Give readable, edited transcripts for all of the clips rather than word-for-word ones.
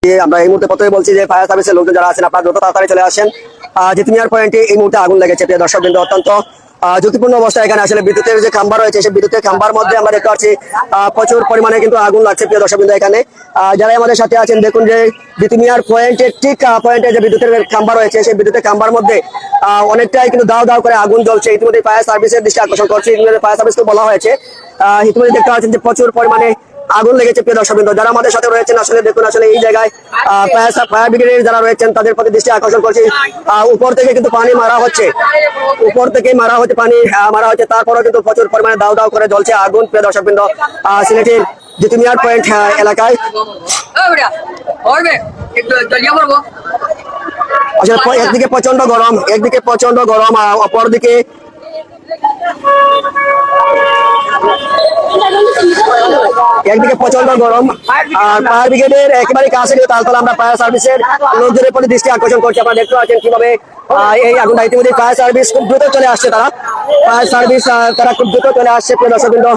আমরা এই মুহূর্তে প্রথমে বলছি যে ফায়ার সার্ভিসের লোকজন যারা আছেন আপনারা দ্রুত তাড়াতাড়ি চলে আসেন। জিতমিয়ার পয়েন্টে এই মুহূর্তে আগুন লেগেছে প্রিয় দর্শক বিন্দু, অত্যন্ত ঝুঁকিপূর্ণ অবস্থা। এখানে আসলে বিদ্যুতের যে খাম্বা রয়েছে সেই বিদ্যুতের খাম্বার মধ্যে আমরা দেখতে পাচ্ছি প্রচুর পরিমাণে কিন্তু আগুন লাগছে প্রিয় দর্শক বিন্দু। এখানে যারা আমাদের সাথে আছেন দেখুন যে জিতমিয়ার পয়েন্টের ঠিক পয়েন্টে যে বিদ্যুতের খাম্বা রয়েছে সেই বিদ্যুতের খাম্বার মধ্যে অনেকটাই কিন্তু দাও দাও করে আগুন জ্বলছে। ইতিমধ্যে ফায়ার সার্ভিসের দৃষ্টি আকর্ষণ করছে, ইতিমধ্যে ফায়ার সার্ভিসকে বলা হয়েছে। ইতিমধ্যে দেখতে পাচ্ছেন যে প্রচুর পরিমাণে আগুন লেগেছে প্রিয় দর্শক বিন্দু। যারা আমাদের সাথে রয়েছেন আসলে দেখুন আসলে এই জায়গায় ফায়ার ব্রিগেডের যারা রয়েছেন তাদের প্রতি দৃষ্টি আকর্ষণ করছি। উপর থেকে কিন্তু পানি মারা হচ্ছে, উপর থেকে মারা হচ্ছে, পানি মারা হচ্ছে, তারপরেও কিন্তু প্রচুর পরিমাণে দাও দাও করে জ্বলছে আগুন প্রিয় দর্শক বিন্দু সিলেটের জিতমিয়ার পয়েন্ট এলাকায়। আসলে একদিকে প্রচন্ড গরম, একদিকে প্রচন্ড গরম, অপরদিকে একদিকে প্রচন্ড গরম। আর ফায়ার ব্রিগেডের একেবারে কাছে তারপর আমরা ফায়ার সার্ভিসের লোকজনের প্রতি দৃষ্টি আকর্ষণ করছি। আপনারা দেখতে পাচ্ছেন কিভাবে এই আগুনটা ইতিমধ্যে ফায়ার সার্ভিস খুব দ্রুত চলে আসছে, ফায়ার সার্ভিস তারা খুব দ্রুত চলে আসছে প্রিয় দর্শক বিন্দু।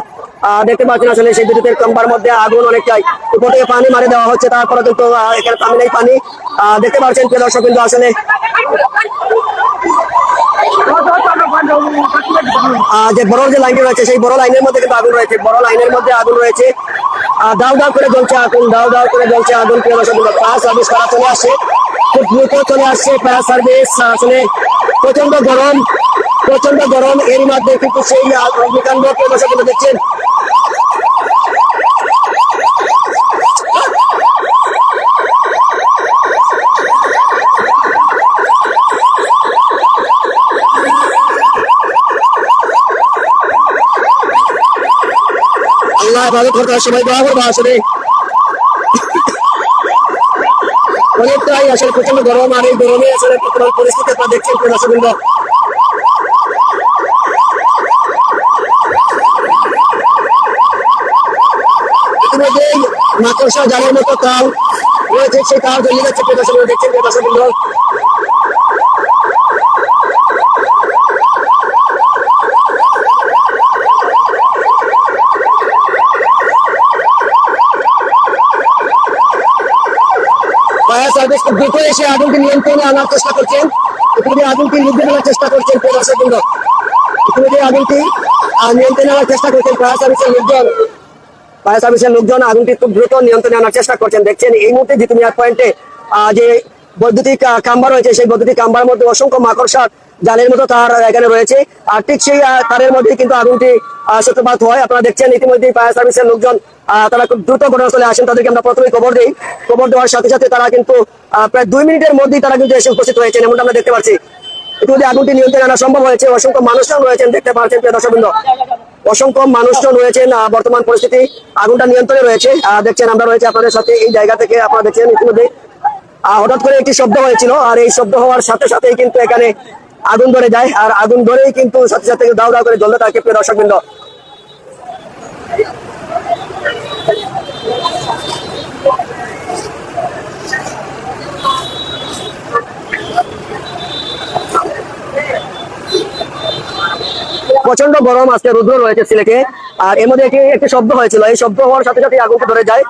দেখতে পাচ্ছেন আসলে সেই বিদ্যুতের খাম্বার মধ্যে আগুন অনেকটাই, উপর থেকে পানি মারে দেওয়া হচ্ছে, তারপরে কিন্তু এখানে থামে নেই পানি। দেখতে পাচ্ছেন প্রিয় দর্শক বিন্দু আসলে যে বড় যে লাইনটি রয়েছে সেই বড় লাইনের মধ্যে কিন্তু আগুন রয়েছে, বড় লাইনের মধ্যে আগুন রয়েছে। দাও দাও করে জ্বলছে আগুন, দাও দাও করে জ্বলছে আগুন প্রিয় দর্শক বিন্দু। ফায়ার সার্ভিস তারা চলে আসছে, খুব দ্রুত চলে আসছে ফায়ার সার্ভিস। আসলে প্রচন্ড গরম, প্রচন্ড গরম, এর মধ্যে কিন্তু সেই অগ্নিকাণ্ড প্রিয় দর্শক বিন্দু দেখছেন। আল্লাহ ইবাদত করতে সবাই দোয়া করবো। আসলে অনেকটাই আসলে প্রচন্ড গরম, আর এই গরমে আসলে পরিস্থিতি আপনারা দেখছেন প্রিয় দর্শক বিন্দু। ইতিমধ্যে মাকড়সা জালের মতো কাল রয়েছে, সেই কাল জ্বলে যাচ্ছে প্রিয় দর্শক বিন্দু, দেখছেন প্রিয় দর্শক বিন্দু। ফায়ার সার্ভিস খুব দ্রুত এসে আগুনকে নিয়ন্ত্রণে আনার চেষ্টা করছেন, ইতিমধ্যে আগুনকে নিভিয়ে ফেলার চেষ্টা করছেন প্রিয় দর্শক বিন্দু। ইতিমধ্যে আগুনটি নিয়ন্ত্রণে আনার চেষ্টা করছেন ফায়ার সার্ভিসের লোকজন, ফায়ার সার্ভিসের লোকজন আগুনটি খুব দ্রুত নিয়ন্ত্রণে আনার চেষ্টা করছেন। দেখছেন এই মুহূর্তে জিতমিয়ার পয়েন্টে যে বৈদ্যুতিক খাম্বা রয়েছে সেই বৈদ্যুতিক খাম্বার মধ্যে অসংখ্য মাকড়সার জালের মতো তার এখানে রয়েছে, আর ঠিক সেই তারের মধ্যে কিন্তু আগুনটি সূত্রপাত হয়। আপনারা দেখছেন ইতিমধ্যে ফায়ার সার্ভিসের লোকজন তারা খুব দ্রুত ঘটনাস্থলে আসেন, তাদেরকে আমরা প্রথমে খবর দিই। খবর দেওয়ার সাথে সাথে তারা কিন্তু প্রায় 2 মিনিটের মধ্যেই তারা কিন্তু এসে উপস্থিত হয়েছেন, এমনটা আমরা দেখতে পাচ্ছি। ইতিমধ্যে আগুনটি নিয়ন্ত্রণে আনা সম্ভব হয়েছে। অসংখ্য মানুষজন রয়েছেন, দেখতে পাচ্ছেন প্রিয় দর্শকবৃন্দ, অসংখ্য মানুষজন রয়েছেন। বর্তমান পরিস্থিতি আগুনটা নিয়ন্ত্রণে রয়েছে, দেখছেন আমরা রয়েছে আপনাদের সাথে এই জায়গা থেকে। আপনারা দেখছেন ইতিমধ্যে হঠাৎ করে একটি শব্দ হয়েছিল, আর এই শব্দ হওয়ার সাথে সাথেই কিন্তু এখানে আগুন ধরে যায়, আর আগুন ধরেই কিন্তু সাথে সাথে দাও দাও করে জ্বলতে থাকে প্রিয় দর্শকবৃন্দ। প্রচন্ড গরম, আজকে রুদ্র রয়েছে সিলেটে, আর এর মধ্যে একটি শব্দ হয়েছিল, এই শব্দ হওয়ার সাথে সাথে আগুনকে ধরে যায়।